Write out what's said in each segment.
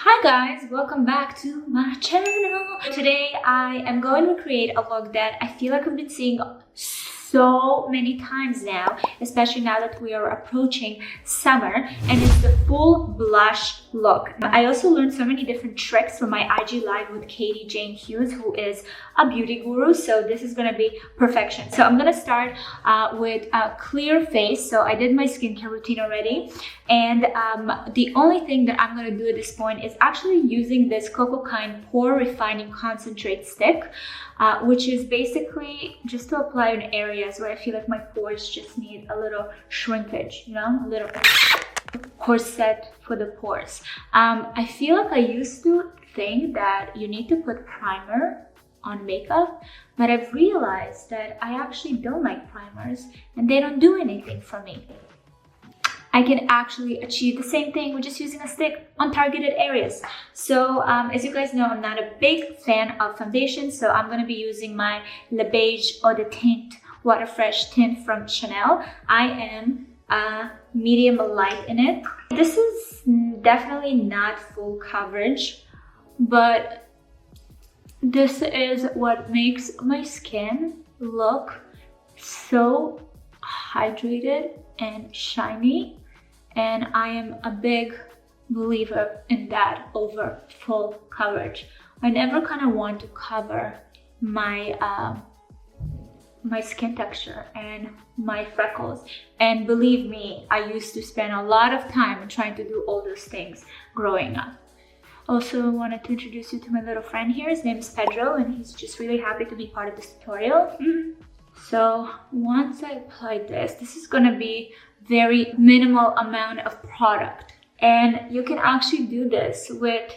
Hi guys, welcome back to my channel. Today I am going to create a look that I feel like I've been seeing so many times now, especially now that we are approaching summer, and it's the full blush look. I also learned so many different tricks from my IG live with Katie Jane Hughes, who is a beauty guru, so this is gonna be perfection. So I'm gonna start with a clear face. So I did my skincare routine already, and the only thing that I'm gonna do at this point is actually using this COCOKIND Pore Refining Concentrate Stick, which is basically just to apply in areas where I feel like my pores just need a little shrinkage, you know, a little corset for the pores. I feel like I used to think that you need to put primer on makeup, but I've realized that I actually don't like primers and they don't do anything for me. I can actually achieve the same thing with just using a stick on targeted areas. So as you guys know, I'm not a big fan of foundation, so I'm going to be using my Le Beige Eau de Teint Water Fresh Tint from Chanel. I am medium light in it. This is definitely not full coverage, but this is what makes my skin look so hydrated and shiny, and I am a big believer in that over full coverage. I never kind of want to cover my my skin texture and my freckles, and believe me, I used to spend a lot of time trying to do all those things growing up. Also, I wanted to introduce you to my little friend here. His name is Pedro, and he's just really happy to be part of this tutorial. So once I apply this is gonna be very minimal amount of product, and you can actually do this with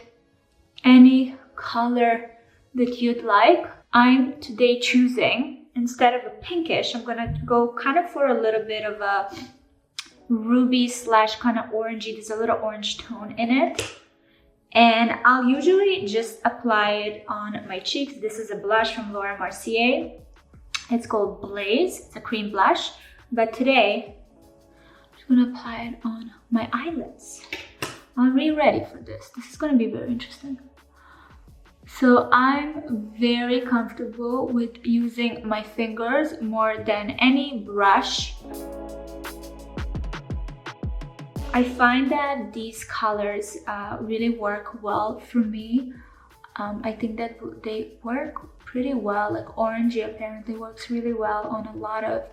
any color that you'd like. I'm today choosing, instead of a pinkish, I'm gonna go kind of for a little bit of a ruby slash kind of orangey. There's a little orange tone in it, and I'll usually just apply it on my cheeks. This is a blush from MERCIER. It's called Blaze. It's a cream blush, but today I'm just gonna apply it on my eyelids. I'm really ready for this. This is gonna be very interesting. So I'm very comfortable with using my fingers more than any brush. I find that these colors really work well for me. I think that they work pretty well. Like orangey apparently works really well on a lot of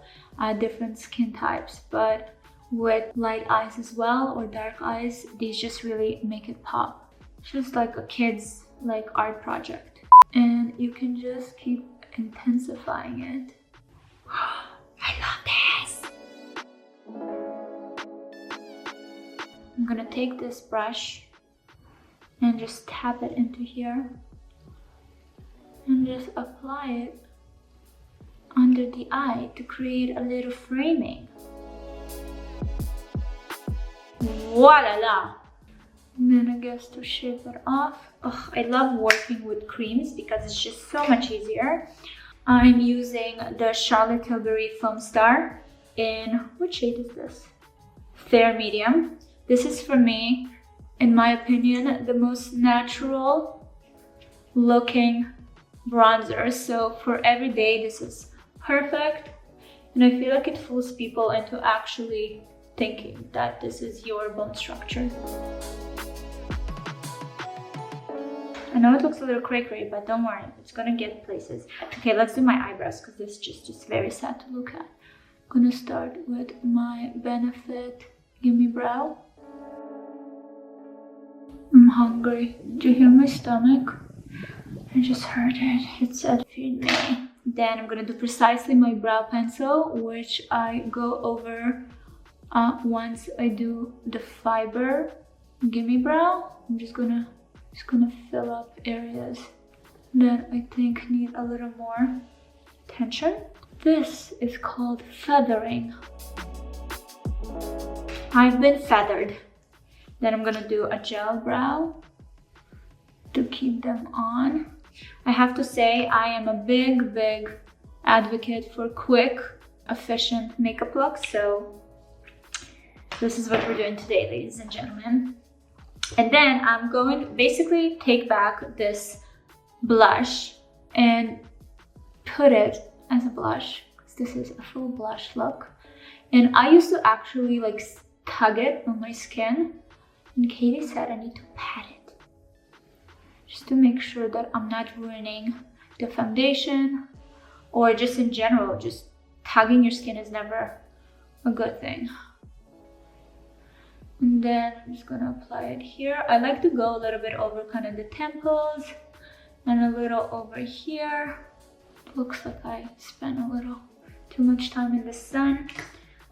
different skin types, but with light eyes as well or dark eyes, these just really make it pop. It's just like a kid's art project, and you can just keep intensifying it. I love this. I'm gonna take this brush and just tap it into here and just apply it under the eye to create a little framing. Voila! And then I guess to shape it off. Oh, I love working with creams because it's just so much easier. I'm using the Charlotte Tilbury Foam Star in, which shade is this? Fair medium. This is, for me, in my opinion, the most natural looking bronzer. So for every day, this is perfect. And I feel like it fools people into actually thinking that this is your bone structure. I know it looks a little cray-cray, but don't worry, it's gonna get places. Okay, let's do my eyebrows, because this is just very sad to look at. I'm gonna start with my Benefit Gimme Brow. I'm hungry. Do you hear my stomach? I just heard it. It said feed me. Then I'm gonna do precisely my brow pencil, which I go over once I do the fiber Gimme Brow. I'm just gonna fill up areas that I think need a little more attention. This is called feathering. I've been feathered. Then I'm gonna do a gel brow to keep them on. I have to say, I am a big advocate for quick, efficient makeup looks. So this is what we're doing today, ladies and gentlemen. And then I'm going to basically take back this blush and put it as a blush, because this is a full blush look. And I used to actually like tug it on my skin, and Katie said I need to pat it just to make sure that I'm not ruining the foundation, or just in general, just tugging your skin is never a good thing. And then I'm just gonna apply it here. I like to go a little bit over kind of the temples and a little over here. Looks like I spent a little too much time in the sun.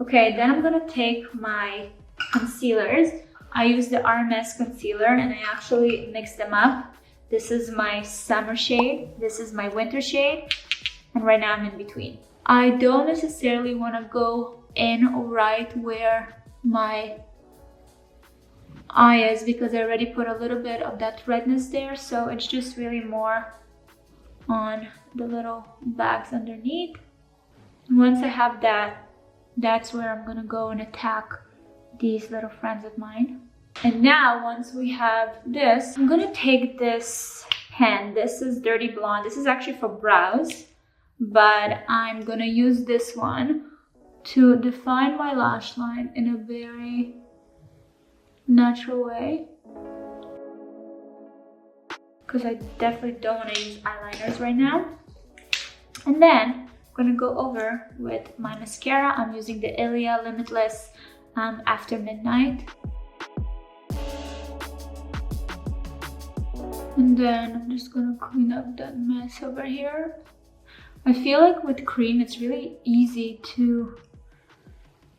Okay, then I'm gonna take my concealers. I use the RMS concealer and I actually mix them up. This is my summer shade, this is my winter shade, and right now I'm in between. I don't necessarily wanna go in right where my eye is, because I already put a little bit of that redness there, so it's just really more on the little bags underneath. And once I have that, that's where I'm gonna go and attack these little friends of mine. And now once we have this, I'm gonna take this pen. This is Dirty Blonde. This is actually for brows, but I'm gonna use this one to define my lash line in a very natural way, because I definitely don't want to use eyeliners right now. And then I'm gonna go over with my mascara. I'm using the ILIA Limitless After Midnight. And then I'm just gonna clean up that mess over here. I feel like with cream, it's really easy to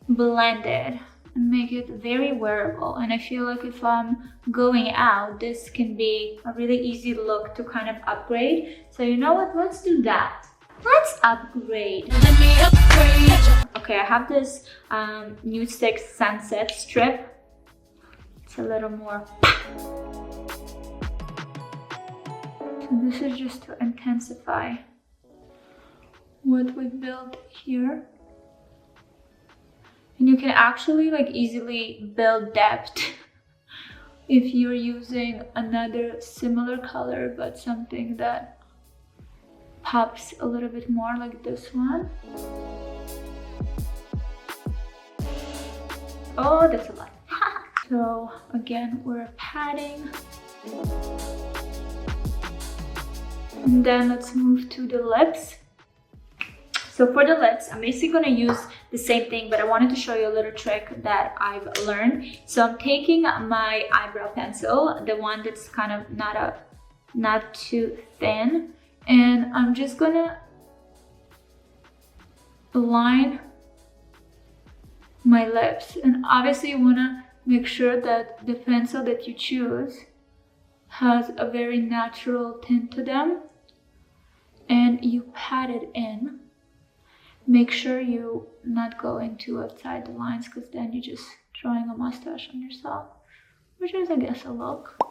blend it and make it very wearable. And I feel like if I'm going out, this can be a really easy look to kind of upgrade. So you know what, let's do that. Let's upgrade. Let me upgrade. Okay, I have this NUDESTIK Sunset strip. It's a little more. So this is just to intensify what we built here. And you can actually like easily build depth if you're using another similar color, but something that pops a little bit more, like this one. Oh, that's a lot. So again, we're patting. And then let's move to the lips. So for the lips, I'm basically gonna use the same thing, but I wanted to show you a little trick that I've learned. So I'm taking my eyebrow pencil, the one that's kind of not too thin, and I'm just gonna line my lips. And obviously you wanna make sure that the pencil that you choose has a very natural tint to them, and you pat it in. Make sure you not going too outside the lines, because then you're just drawing a mustache on yourself, which is, I guess, a look.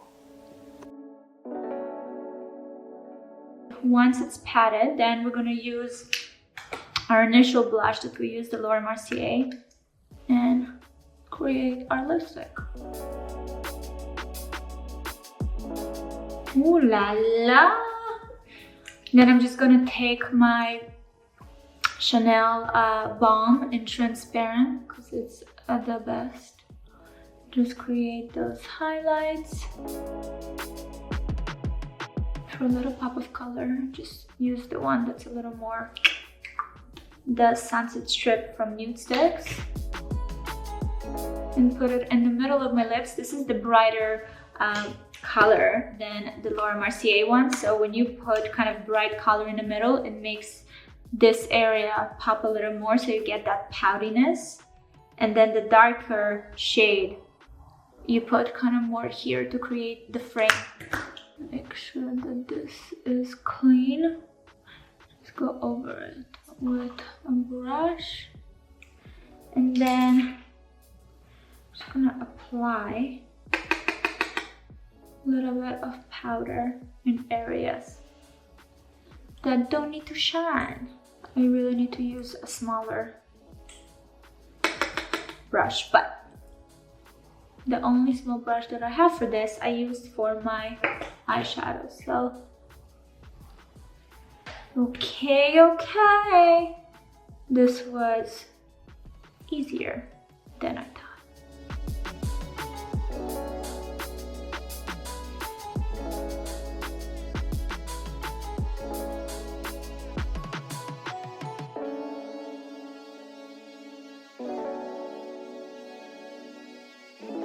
Once it's patted, then we're gonna use our initial blush that we used, the Mercier, and create our lipstick. Ooh la la! Then I'm just gonna take my Chanel BAUME in transparent, because it's the best. Just create those highlights. For a little pop of color, just use the one that's a little more the Sunset Strip from NUDESTIX. And put it in the middle of my lips. This is the brighter color than the Mercier one. So when you put kind of bright color in the middle, it makes this area pop a little more, so you get that poutiness. And then the darker shade you put kind of more here to create the frame. Make sure that this is clean. Let's go over it with a brush, and then I'm just gonna apply a little bit of powder in areas that don't need to shine. I really need to use a smaller brush, but the only small brush that I have for this, I used for my eyeshadows. So, okay. This was easier than I thought.